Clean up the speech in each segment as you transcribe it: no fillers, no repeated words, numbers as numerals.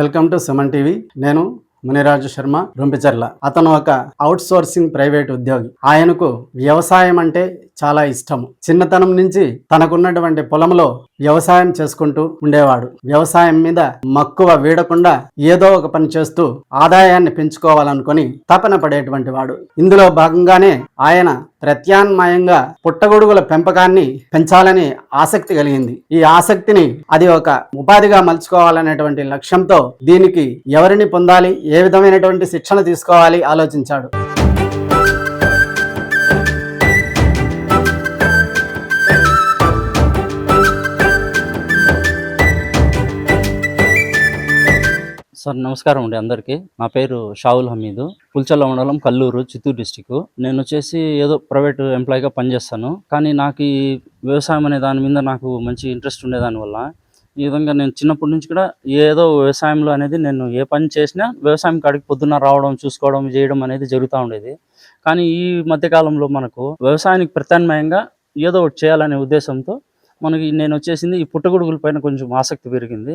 Welcome to Suman TV. నేను మునిరాజు శర్మ రొంపిచర్ల. అతను ఒక అవుట్ సోర్సింగ్ ప్రైవేట్ ఉద్యోగి. ఆయనకు వ్యవసాయం అంటే చాలా ఇష్టము. చిన్నతనం నుంచి తనకున్నటువంటి పొలంలో వ్యవసాయం చేసుకుంటూ ఉండేవాడు. వ్యవసాయం మీద మక్కువ వీడకుండా ఏదో ఒక పని చేస్తూ ఆదాయాన్ని పెంచుకోవాలనుకొని తపన పడేటువంటి వాడు. ఇందులో భాగంగానే ఆయన ప్రత్యామ్నాయంగా పుట్టగొడుగుల పెంపకాన్ని పెంచాలని ఆసక్తి కలిగింది. ఈ ఆసక్తిని అది ఒక ఉపాధిగా మలుచుకోవాలనేటువంటి లక్ష్యంతో దీనికి ఎవరిని పొందాలి, ఏ విధమైనటువంటి శిక్షణ తీసుకోవాలి ఆలోచించాడు. సార్ నమస్కారం అండి అందరికీ. నా పేరు షావుల్ హమీదు, పుల్చల్ల మండలం, కల్లూరు, చిత్తూరు డిస్టిక్. నేను వచ్చేసి ఏదో ప్రైవేట్ ఎంప్లాయీగా పనిచేస్తాను. కానీ నాకు ఈ వ్యవసాయం అనే దాని మీద నాకు మంచి ఇంట్రెస్ట్ ఉండేదానివల్ల ఈ విధంగా నేను చిన్నప్పటి నుంచి కూడా ఏదో వ్యవసాయంలో అనేది నేను ఏ పని చేసినా వ్యవసాయం కాడికి పొద్దున్న రావడం, చూసుకోవడం, చేయడం అనేది జరుగుతూ ఉండేది. కానీ ఈ మధ్యకాలంలో మనకు వ్యవసాయానికి ప్రత్యామ్నాయంగా ఏదో ఒకటి చేయాలనే ఉద్దేశంతో నేను వచ్చేసింది ఈ పుట్టగొడుగుల పైన కొంచెం ఆసక్తి పెరిగింది.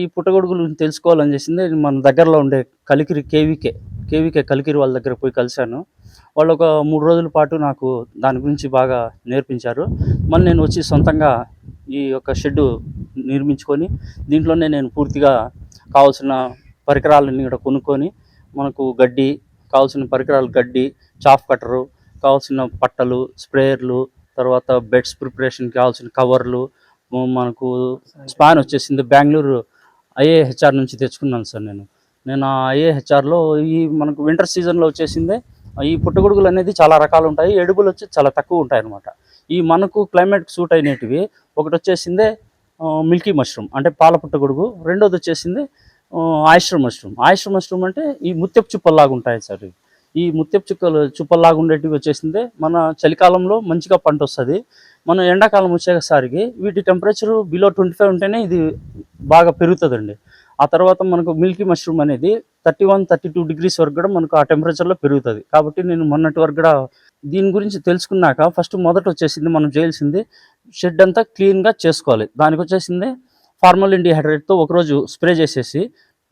ఈ పుట్టగొడుగులు తెలుసుకోవాలని చేసింది మన దగ్గరలో ఉండే కలికిరి కేవీకే కలికిరి వాళ్ళ దగ్గర పోయి కలిశాను. వాళ్ళు ఒక 3 రోజుల పాటు నాకు దాని గురించి బాగా నేర్పించారు. మళ్ళీ నేను వచ్చి సొంతంగా ఈ యొక్క షెడ్డు నిర్మించుకొని దీంట్లోనే నేను పూర్తిగా కావాల్సిన పరికరాలన్నీ కూడా కొనుక్కొని, మనకు గడ్డి కావాల్సిన పరికరాలు, గడ్డి, చాఫ్ కట్టరు, కావాల్సిన పట్టలు, స్ప్రేయర్లు, తర్వాత బెడ్స్ ప్రిపరేషన్కి కావాల్సిన కవర్లు, మనకు స్పాన్ వచ్చేసింది బెంగళూరు ఐఏహెచ్ఆర్ నుంచి తెచ్చుకున్నాను సార్. నేను ఆ ఐఏహెచ్ఆర్లో ఈ మనకు వింటర్ సీజన్లో వచ్చేసిందే ఈ పుట్టగొడుగులు అనేది చాలా రకాలు ఉంటాయి. ఎడుగులు వచ్చి చాలా తక్కువ ఉంటాయి అన్నమాట. ఈ మనకు క్లైమేట్కి సూట్ అయినటివి ఒకటి వచ్చేసిందే మిల్కీ మష్రూమ్ అంటే పాల పుట్టగొడుగు, రెండోది వచ్చేసింది ఆయిస్టర్ మష్రూమ్ అంటే ఈ ముత్యపు చుప్పల్లాగా ఉంటాయి సార్. ఈ ముత్యపు చుప్పల్లాగా ఉండేటివి వచ్చేసిందే మన చలికాలంలో మంచిగా పంట వస్తుంది. మనం ఎండాకాలం వచ్చేసరికి వీటి టెంపరేచరు బిలో 25 ఉంటేనే ఇది బాగా పెరుగుతుందండి. ఆ తర్వాత మనకు మిల్కీ మష్రూమ్ అనేది 31-32 డిగ్రీస్ వరకు కూడా మనకు ఆ టెంపరేచర్లో పెరుగుతుంది. కాబట్టి నేను మొన్నటి వరకు కూడా దీని గురించి తెలుసుకున్నాక మొదట వచ్చేసింది మనం చేయాల్సింది షెడ్ అంతా క్లీన్గా చేసుకోవాలి. దానికి వచ్చేసింది ఫార్మలిన్ డిహైడ్రేట్తో ఒకరోజు స్ప్రే చేసేసి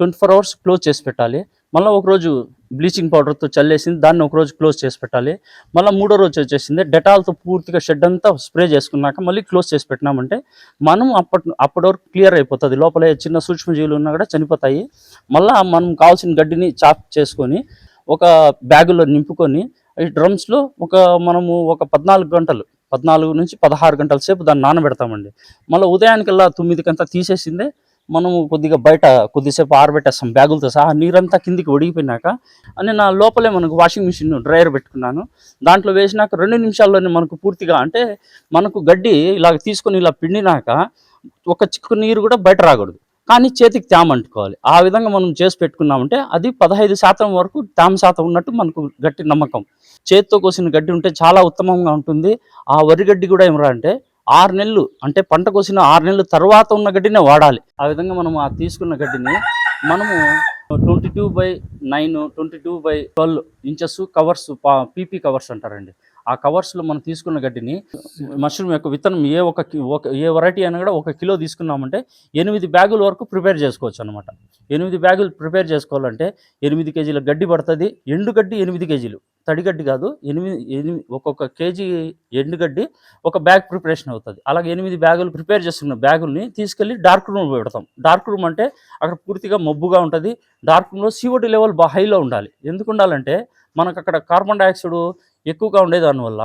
24 hours క్లోజ్ చేసి పెట్టాలి. మళ్ళీ ఒకరోజు బ్లీచింగ్ పౌడర్తో చల్లేసింది దాన్ని ఒకరోజు క్లోజ్ చేసి పెట్టాలి. మళ్ళీ 3వ రోజు వచ్చేసింది డెటాల్తో పూర్తిగా షెడ్ అంతా స్ప్రే చేసుకున్నాక మళ్ళీ క్లోజ్ చేసి పెట్టినామంటే మనం అప్పటి వరకు క్లియర్ అయిపోతుంది. లోపల చిన్న సూక్ష్మజీవులు ఉన్నా కూడా చనిపోతాయి. మళ్ళీ మనం కావాల్సిన గడ్డిని చాప్ చేసుకొని ఒక బ్యాగులో నింపుకొని ఈ డ్రమ్స్లో మనము ఒక 14 నుంచి 16 గంటల సేపు దాన్ని నానబెడతామండి. మళ్ళీ ఉదయానికల్లా 9 తీసేసిందే మనము కొద్దిసేపు ఆరబెట్టేస్తాం బ్యాగులతో సహా. నీరంతా కిందికి ఒడిగిపోయినాక నా లోపలే మనకు వాషింగ్ మిషన్ డ్రైయర్ పెట్టుకున్నాను. దాంట్లో వేసినాక 2 నిమిషాల్లోనే మనకు పూర్తిగా అంటే మనకు గడ్డి ఇలాగ తీసుకొని ఇలా పిండినాక ఒక చిక్కు నీరు కూడా బయట రాకూడదు, కానీ చేతికి తేమ అంటుకోవాలి. ఆ విధంగా మనం చేసి పెట్టుకున్నామంటే అది 15% వరకు తేమ శాతం ఉన్నట్టు మనకు గట్టి నమ్మకం. చేతితో కోసిన గడ్డి ఉంటే చాలా ఉత్తమంగా ఉంటుంది. ఆ వరి గడ్డి కూడా ఏమరా అంటే 6 నెలలు అంటే పంట కోసిన 6 నెలల తర్వాత ఉన్న గడ్డినే వాడాలి. ఆ విధంగా మనం ఆ తీసుకున్న గడ్డిని మనము 22/9, 22/12 ఇంచెస్ కవర్స్, పీపీ కవర్స్ అంటారండి. ఆ కవర్స్లో మనం తీసుకున్న గడ్డిని మష్రూమ్ యొక్క విత్తనం ఏ వెరైటీ అయినా కూడా 1 కిలో తీసుకున్నామంటే 8 బ్యాగుల వరకు ప్రిపేర్ చేసుకోవచ్చు అనమాట. 8 బ్యాగులు ప్రిపేర్ చేసుకోవాలంటే 8 కేజీల గడ్డి పడుతుంది. ఎండుగడ్డి 8 కేజీలు, తడిగడ్డి కాదు. 8 ఒక్కొక్క కేజీ ఎండుగడ్డి ఒక బ్యాగ్ ప్రిపరేషన్ అవుతుంది. అలాగే 8 బ్యాగులు ప్రిపేర్ చేస్తున్న బ్యాగుల్ని తీసుకెళ్ళి డార్క్ రూమ్ పెడతాం. డార్క్ రూమ్ అంటే అక్కడ పూర్తిగా మబ్బుగా ఉంటుంది. డార్క్ రూమ్లో CO2 లెవెల్ హైలో ఉండాలి. ఎందుకు ఉండాలంటే మనకు అక్కడ కార్బన్ డైఆక్సైడ్ ఎక్కువగా ఉండేదానివల్ల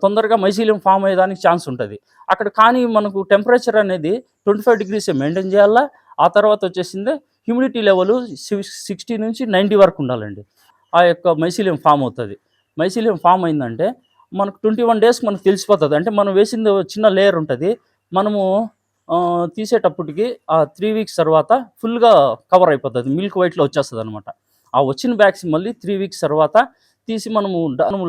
తొందరగా మైసీలియం ఫామ్ అయ్యేదానికి ఛాన్స్ ఉంటుంది అక్కడ. కానీ మనకు టెంపరేచర్ అనేది 25 degrees మెయింటైన్ చేయాలా. ఆ తర్వాత వచ్చేసిందే హ్యూమిడిటీ లెవెల్ 60 నుంచి 90 వరకు ఉండాలండి. ఆ యొక్క మైసీలియం ఫామ్ అవుతుంది. మైసీలియం ఫామ్ అయిందంటే మనకు 21 days మనకు తెలిసిపోతుంది. అంటే మనం వేసింది చిన్న లేయర్ ఉంటుంది. మనము తీసేటప్పటికి ఆ 3 weeks తర్వాత ఫుల్గా కవర్ అయిపోతుంది, మిల్క్ వైట్లో వచ్చేస్తుంది అనమాట. ఆ వచ్చిన బ్యాగ్స్ మళ్ళీ 3 weeks తర్వాత తీసి మనము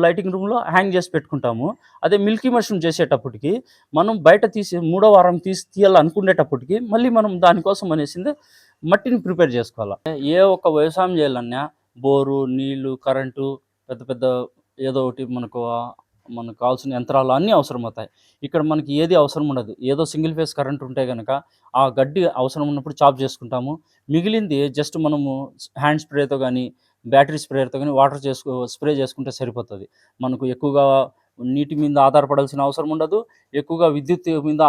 లైటింగ్ రూమ్లో హ్యాంగ్ చేసి పెట్టుకుంటాము. అదే మిల్కీ మష్రూమ్ చేసేటప్పటికి మనం బయట తీసి 3వ వారం తీయాలనుకునేటప్పటికి మళ్ళీ మనం దానికోసం అనేసింది మట్టిని ప్రిపేర్ చేసుకోవాలి. ఏ ఒక్క వ్యవసాయం చేయాలన్నా బోరు, నీళ్లు, కరెంటు, పెద్ద ఏదో ఒకటి మనకు మనకు కావాల్సిన యంత్రాలు అన్నీ అవసరమవుతాయి. ఇక్కడ మనకి ఏది అవసరం ఉండదు. ఏదో సింగిల్ ఫేజ్ కరెంట్ ఉంటే గనక ఆ గడ్డి అవసరం ఉన్నప్పుడు చాప్ చేసుకుంటాము. మిగిలింది జస్ట్ మనము హ్యాండ్ స్ప్రేతో గానీ, బ్యాటరీ స్ప్రేయర్‌తో గానీ స్ప్రే చేసుకుంటే సరిపోతది. మనకు ఎక్కువగా నీటి మీద ఆధారపడాల్సిన అవసరం ఉండదు. ఎక్కువగా విద్యుత్ మీద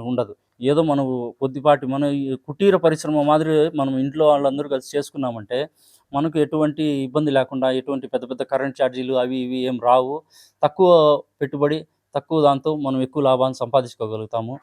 ఉండదు. ఏదో మనం కొద్దిపాటి మన ఈ కుటీర పరిశ్రమ మాదిరి మనం ఇంట్లో వాళ్ళందరూ కలిసి చేసుకున్నామంటే, మనకు ఎటువంటి ఇబ్బంది లేకుండా, ఎటువంటి పెద్ద పెద్ద కరెంట్ ఛార్జీలు అవి ఇవి ఏం రావు. తక్కువ పెట్టుబడి, తక్కువ దాంతో మనం ఎక్కువ లాభాన్ని సంపాదించుకోగలుగుతాము.